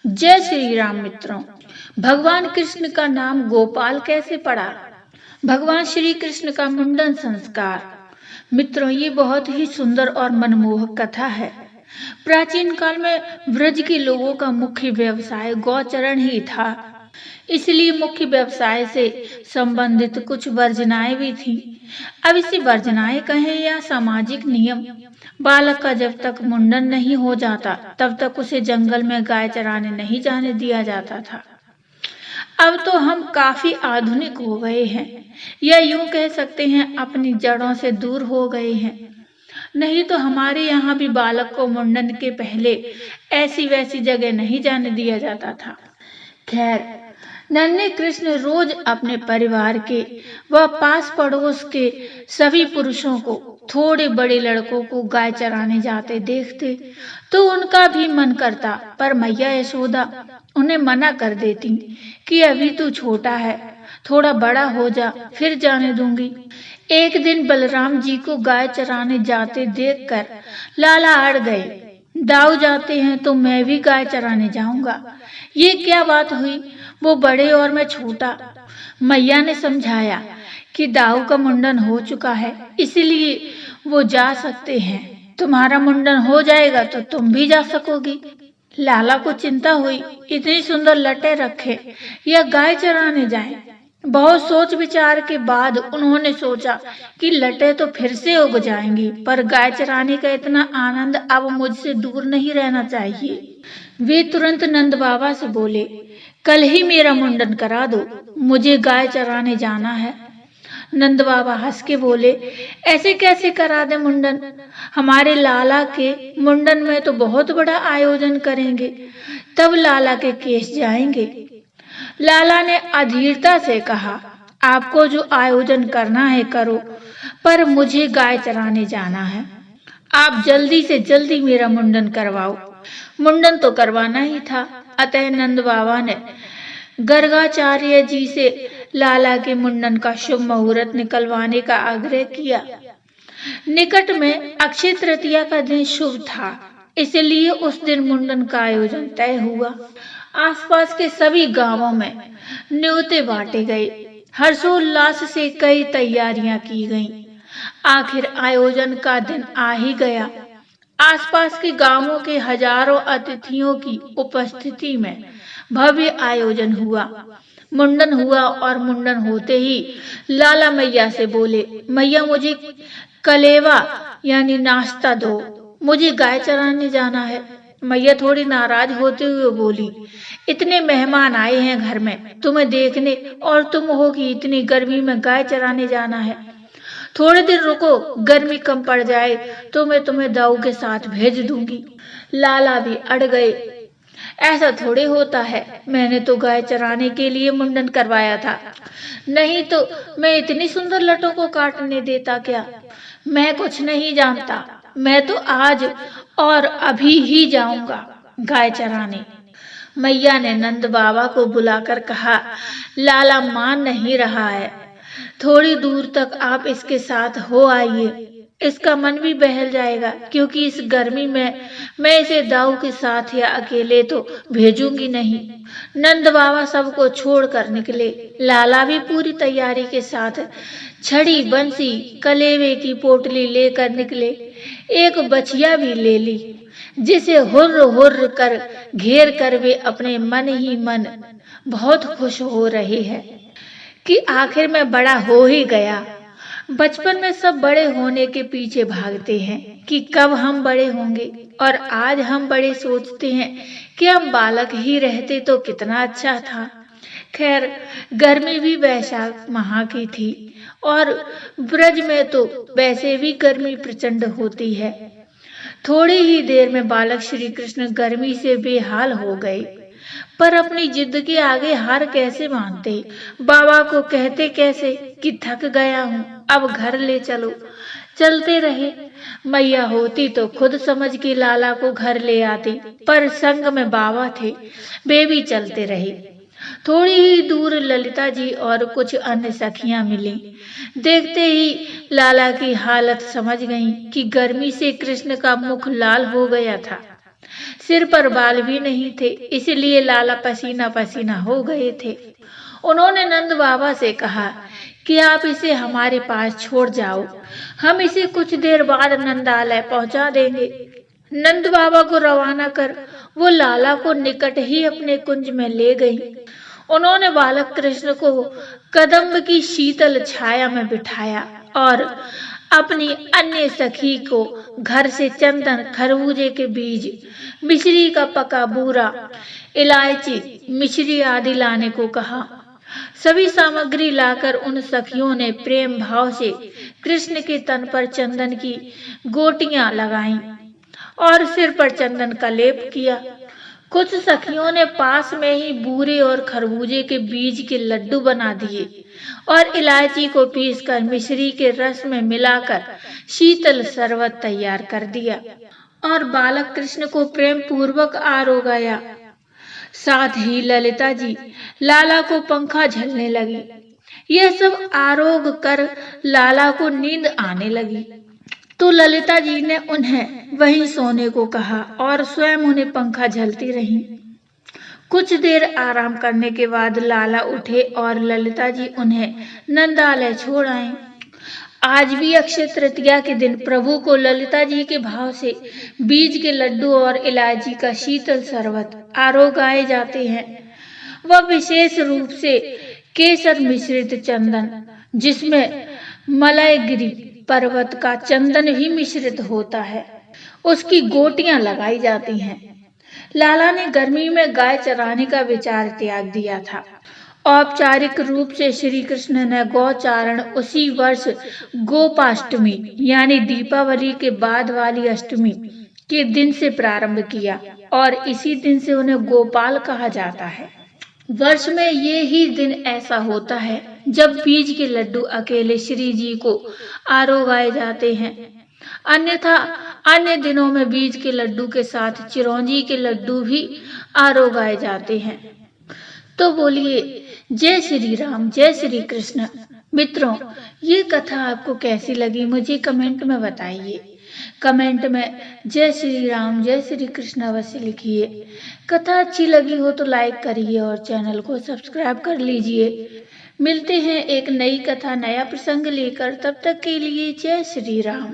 जय श्री राम मित्रों। भगवान कृष्ण का नाम गोपाल कैसे पड़ा? भगवान श्री कृष्ण का मुंडन संस्कार। मित्रों, ये बहुत ही सुंदर और मनमोहक कथा है। प्राचीन काल में ब्रज के लोगों का मुख्य व्यवसाय गौचरण ही था। इसलिए मुख्य व्यवसाय से संबंधित कुछ वर्जनाएं भी थी। अब इसे वर्जनाएं कहें या सामाजिक नियम, बालक का जब तक मुंडन नहीं हो जाता तब तक उसे जंगल में गाय चराने नहीं जाने दिया जाता था। अब तो हम काफी आधुनिक हो गए हैं, या यूं कह सकते हैं अपनी जड़ों से दूर हो गए हैं। नहीं तो हमारे यहाँ भी बालक को मुंडन के पहले ऐसी वैसी जगह नहीं जाने दिया जाता था। खैर, नन्हे कृष्ण रोज अपने परिवार के व पास पड़ोस के सभी पुरुषों को, थोड़े बड़े लड़कों को गाय चराने जाते देखते तो उनका भी मन करता, पर मैया यशोदा उन्हें मना कर देती कि अभी तू छोटा है, थोड़ा बड़ा हो जा फिर जाने दूंगी। एक दिन बलराम जी को गाय चराने जाते देखकर लाला अड़ गए। दाऊ जाते हैं तो मैं भी गाय चराने जाऊंगा, ये क्या बात हुई? वो बड़े और मैं छोटा। मैया ने समझाया कि दाऊ का मुंडन हो चुका है, इसलिए वो जा सकते हैं। तुम्हारा मुंडन हो जाएगा तो तुम भी जा सकोगी। लाला को चिंता हुई, इतनी सुंदर लटे रखे या गाय चराने जाएं। बहुत सोच विचार के बाद उन्होंने सोचा कि लटे तो फिर से उग जाएंगी, पर गाय चराने का इतना आनंद अब मुझसे दूर नहीं रहना चाहिए। वे तुरंत नंद बाबा से बोले, कल ही मेरा मुंडन करा दो, मुझे गाय चराने जाना है। नंद बाबा हंस के बोले, ऐसे कैसे करा दे मुंडन? हमारे लाला के मुंडन में तो बहुत बड़ा आयोजन करेंगे, तब लाला के केश जाएंगे। लाला ने अधीरता से कहा, आपको जो आयोजन करना है करो, पर मुझे गाय चराने जाना है। आप जल्दी से जल्दी मेरा मुंडन करवाओ। मुंडन तो करवाना ही था, अतः नंद बाबा ने गर्गाचार्य जी से लाला के मुंडन का शुभ मुहूर्त निकलवाने का आग्रह किया। निकट में अक्षय तृतीया का दिन शुभ था, इसलिए उस दिन मुंडन का आयोजन तय हुआ। आसपास के सभी गांवों में न्योते बांटे गए, हर्षोल्लास से कई तैयारियां की गईं। आखिर आयोजन का दिन आ ही गया। आसपास के गांवों के हजारों अतिथियों की उपस्थिति में भव्य आयोजन हुआ। मुंडन हुआ और मुंडन होते ही लाला मैया से बोले, मैया मुझे कलेवा यानी नाश्ता दो, मुझे गाय चराने जाना है। मैया थोड़ी नाराज होते हुए बोली, इतने मेहमान आए हैं घर में तुम्हें देखने, और तुम हो कि इतनी गर्मी में गाय चराने जाना है। थोड़े दिन रुको, गर्मी कम पड़ जाए तो मैं तुम्हें दाऊ के साथ भेज दूंगी। लाला भी अड़ गए, ऐसा थोड़े होता है, मैंने तो गाय चराने के लिए मुंडन करवाया था, नहीं तो मैं इतनी सुंदर लटों को काटने देता क्या? मैं कुछ नहीं जानता, मैं तो आज और अभी ही जाऊंगा गाय चराने। मैया ने नंद बाबा को बुलाकर कहा, लाला मान नहीं रहा है, थोड़ी दूर तक आप इसके साथ हो आइए, इसका मन भी बहल जाएगा, क्योंकि इस गर्मी में मैं इसे दाऊ के साथ या अकेले तो भेजूंगी नहीं। नंद बाबा सबको छोड़कर निकले। लाला भी पूरी तैयारी के साथ छड़ी, बंसी, कलेवे की पोटली लेकर निकले। एक बछिया भी ले ली, जिसे हुर्र हुर्र कर घेर कर वे अपने मन ही मन बहुत खुश हो रहे हैं कि आखिर में बड़ा हो ही गया। बचपन में सब बड़े होने के पीछे भागते हैं कि कब हम बड़े होंगे, और आज हम बड़े सोचते हैं कि हम बालक ही रहते तो कितना अच्छा था। खैर, गर्मी भी वैशाख माह की थी, और ब्रज में तो वैसे भी गर्मी प्रचंड होती है। थोड़ी ही देर में बालक श्री कृष्ण गर्मी से बेहाल हो गए, पर अपनी जिद के आगे हार कैसे मानते? बाबा को कहते कैसे कि थक गया हूँ, अब घर ले चलो। चलते रहे। मैया होती तो खुद समझ के लाला को घर ले आती, पर संग में बाबा थे, वे भी चलते रहे। थोड़ी ही दूर ललिता जी और कुछ अन्य सखियां मिली। देखते ही लाला की हालत समझ गईं कि गर्मी से कृष्ण का मुख लाल हो गया था। सिर पर बाल भी नहीं थे, इसलिए लाला पसीना पसीना हो गए थे। उन्होंने नंद बाबा से कहा कि आप इसे हमारे पास छोड़ जाओ, हम इसे कुछ देर बाद नंदालय पहुंचा देंगे। नंद बाबा को रवाना कर वो लाला को निकट ही अपने कुंज में ले गई। उन्होंने बालक कृष्ण को कदम्ब की शीतल छाया में बिठाया और अपनी अन्य सखी को घर से चंदन, खरबूजे के बीज, मिश्री का पका बूरा, इलायची, मिश्री आदि लाने को कहा। सभी सामग्री लाकर उन सखियों ने प्रेम भाव से कृष्ण के तन पर चंदन की गोटियां लगाईं और सिर पर चंदन का लेप किया। कुछ सखियों ने पास में ही बूरे और खरबूजे के बीज के लड्डू बना दिए और इलायची को पीसकर मिश्री के रस में मिलाकर शीतल शरबत तैयार कर दिया और बालक कृष्ण को प्रेम पूर्वक आरोगाया। साथ ही ललिता जी लाला को पंखा झलने लगी। यह सब आरोग कर लाला को नींद आने लगी तो ललिता जी ने उन्हें वहीं सोने को कहा और स्वयं उन्हें पंखा झलती रहीं। कुछ देर आराम करने के बाद लाला उठे और ललिता जी उन्हें नंदालय छोड़ आए। आज भी अक्षय तृतीया के दिन प्रभु को ललिता जी के भाव से बीज के लड्डू और इलायची का शीतल शरबत आरोगाए जाते हैं। वह विशेष रूप से केसर मिश्रित चंदन, जिसमें मलयगिरी पर्वत का चंदन भी मिश्रित होता है, उसकी गोटियां लगाई जाती हैं। लाला ने गर्मी में गाय चराने का विचार त्याग दिया था। औपचारिक रूप से श्री कृष्ण ने गौचारण उसी वर्ष गोपाष्टमी यानी दीपावली के बाद वाली अष्टमी के दिन से प्रारंभ किया और इसी दिन से उन्हें गोपाल कहा जाता है। वर्ष में ये ही दिन ऐसा होता है जब बीज के लड्डू अकेले श्री जी को आरोगाए जाते हैं। अन्यथा अन्य दिनों में बीज के लड्डू के साथ चिरौंजी के लड्डू भी आरोगाए जाते हैं। तो बोलिए जय श्री राम, जय श्री कृष्ण। मित्रों, ये कथा आपको कैसी लगी मुझे कमेंट में बताइए। कमेंट में जय श्री राम, जय श्री कृष्ण अवश्य लिखिए। कथा अच्छी लगी हो तो लाइक करिए और चैनल को सब्सक्राइब कर लीजिए। मिलते हैं एक नई कथा, नया प्रसंग लेकर। तब तक के लिए जय श्री राम।